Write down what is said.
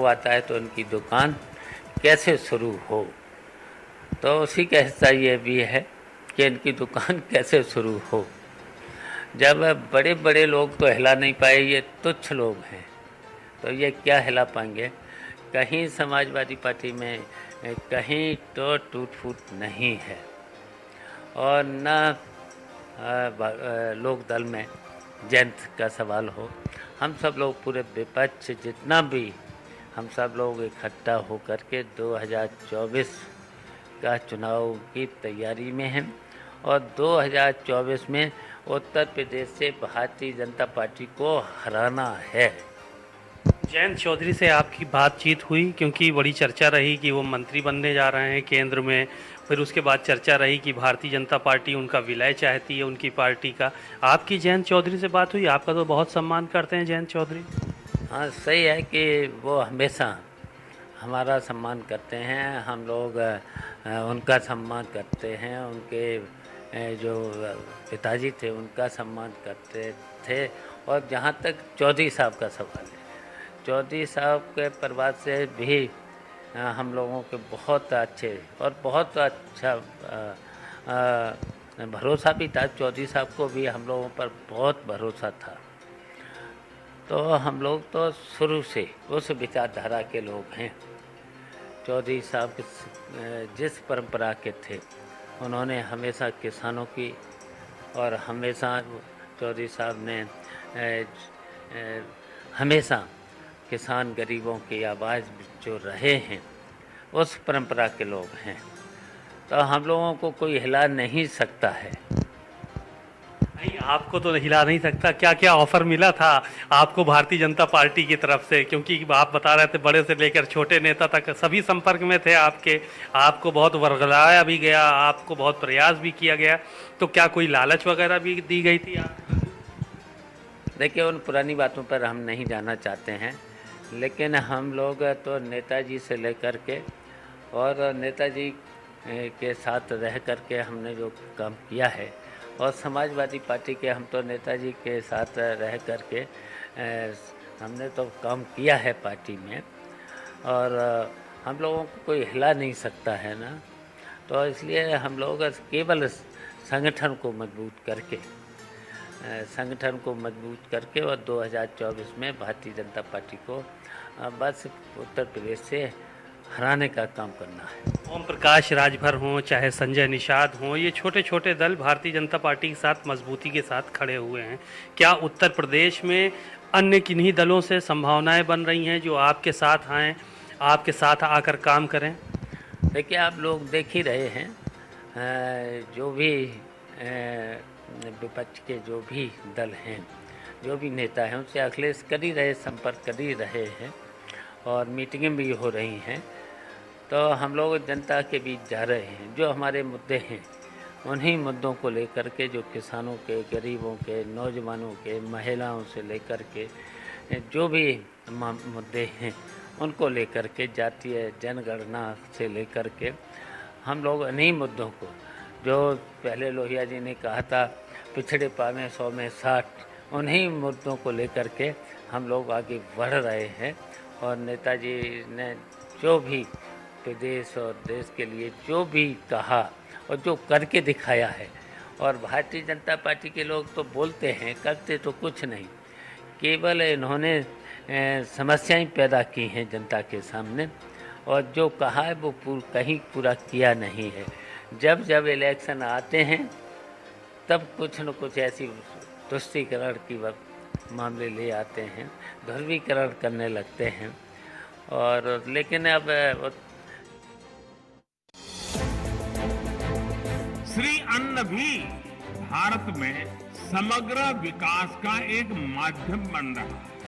आता है तो उनकी दुकान कैसे शुरू हो। तो उसी का हिस्सा ये भी है कि इनकी दुकान कैसे शुरू हो। जब बड़े बड़े लोग तो हिला नहीं पाए, ये तुच्छ लोग हैं, तो ये क्या हिला पाएंगे। कहीं समाजवादी पार्टी में कहीं तो टूट फूट नहीं है, और न लोक दल में जयंत का सवाल हो। हम सब लोग पूरे विपक्ष जितना भी हम सब लोग इकट्ठा होकर के 2024 का चुनाव की तैयारी में हैं, और 2024 में उत्तर प्रदेश से भारतीय जनता पार्टी को हराना है। जयंत चौधरी से आपकी बातचीत हुई, क्योंकि बड़ी चर्चा रही कि वो मंत्री बनने जा रहे हैं केंद्र में। फिर उसके बाद चर्चा रही कि भारतीय जनता पार्टी उनका विलय चाहती है, उनकी पार्टी का। आपकी जयंत चौधरी से बात हुई? आपका तो बहुत सम्मान करते हैं जयंत चौधरी। हाँ, सही है कि वो हमेशा हमारा सम्मान करते हैं, हम लोग उनका सम्मान करते हैं। उनके जो पिताजी थे उनका सम्मान करते थे। और जहाँ तक चौधरी साहब का सवाल है, चौधरी साहब के परिवार से भी हम लोगों के बहुत अच्छे और बहुत अच्छा भरोसा भी था। चौधरी साहब को भी हम लोगों पर बहुत भरोसा था। तो हम लोग तो शुरू से उस विचारधारा के लोग हैं। चौधरी साहब जिस परंपरा के थे, उन्होंने हमेशा किसानों की, और हमेशा चौधरी साहब ने हमेशा किसान गरीबों की आवाज़ जो रहे हैं, उस परंपरा के लोग हैं। तो हम लोगों को कोई हिला नहीं सकता है। नहीं, आपको तो हिला नहीं सकता। क्या क्या ऑफर मिला था आपको भारतीय जनता पार्टी की तरफ से? क्योंकि आप बता रहे थे बड़े से लेकर छोटे नेता तक सभी संपर्क में थे आपके। आपको बहुत वर्गलाया भी गया, आपको बहुत प्रयास भी किया गया। तो क्या कोई लालच वगैरह भी दी गई थी आपको? देखिए, उन पुरानी बातों पर हम नहीं जाना चाहते हैं, लेकिन हम लोग तो नेताजी से लेकर के और नेताजी के साथ रह कर के हमने जो काम किया है, और समाजवादी पार्टी के हम तो नेताजी के साथ रह कर के हमने तो काम किया है पार्टी में, और हम लोगों को कोई हिला नहीं सकता है ना। तो इसलिए हम लोग केवल संगठन को मजबूत करके और 2024 में भारतीय जनता पार्टी को बस उत्तर प्रदेश से हराने का काम करना है। ओम प्रकाश राजभर हों, चाहे संजय निषाद हों, ये छोटे छोटे दल भारतीय जनता पार्टी के साथ मजबूती के साथ खड़े हुए हैं। क्या उत्तर प्रदेश में अन्य किन्हीं दलों से संभावनाएं बन रही हैं जो आपके साथ आएँ, आपके साथ आकर काम करें? देखिए, आप लोग देख ही रहे हैं, जो भी विपक्ष के जो भी दल हैं, जो भी नेता हैं, उनसे अखिलेश कर ही रहे, संपर्क कर ही रहे हैं, और मीटिंगें भी हो रही हैं। तो हम लोग जनता के बीच जा रहे हैं। जो हमारे मुद्दे हैं, उन्हीं मुद्दों को लेकर के, जो किसानों के, गरीबों के, नौजवानों के, महिलाओं से लेकर के जो भी मुद्दे हैं, उनको लेकर के, जातीय जनगणना से लेकर के, हम लोग इन्हीं मुद्दों को, जो पहले लोहिया जी ने कहा था पिछड़े पावे 100 में 60, उन्हीं मुद्दों को लेकर के हम लोग आगे बढ़ रहे हैं। और नेताजी ने जो भी प्रदेश और देश के लिए जो भी कहा और जो करके दिखाया है, और भारतीय जनता पार्टी के लोग तो बोलते हैं, करते तो कुछ नहीं। केवल इन्होंने समस्याएं पैदा की हैं जनता के सामने, और जो कहा है वो कहीं पूरा किया नहीं है। जब जब इलेक्शन आते हैं, तब कुछ न कुछ ऐसी तुष्टीकरण की मामले ले आते हैं, ध्रुवीकरण करने लगते हैं। और लेकिन अब श्री अन्न भी भारत में समग्र विकास का एक माध्यम बन रहा है।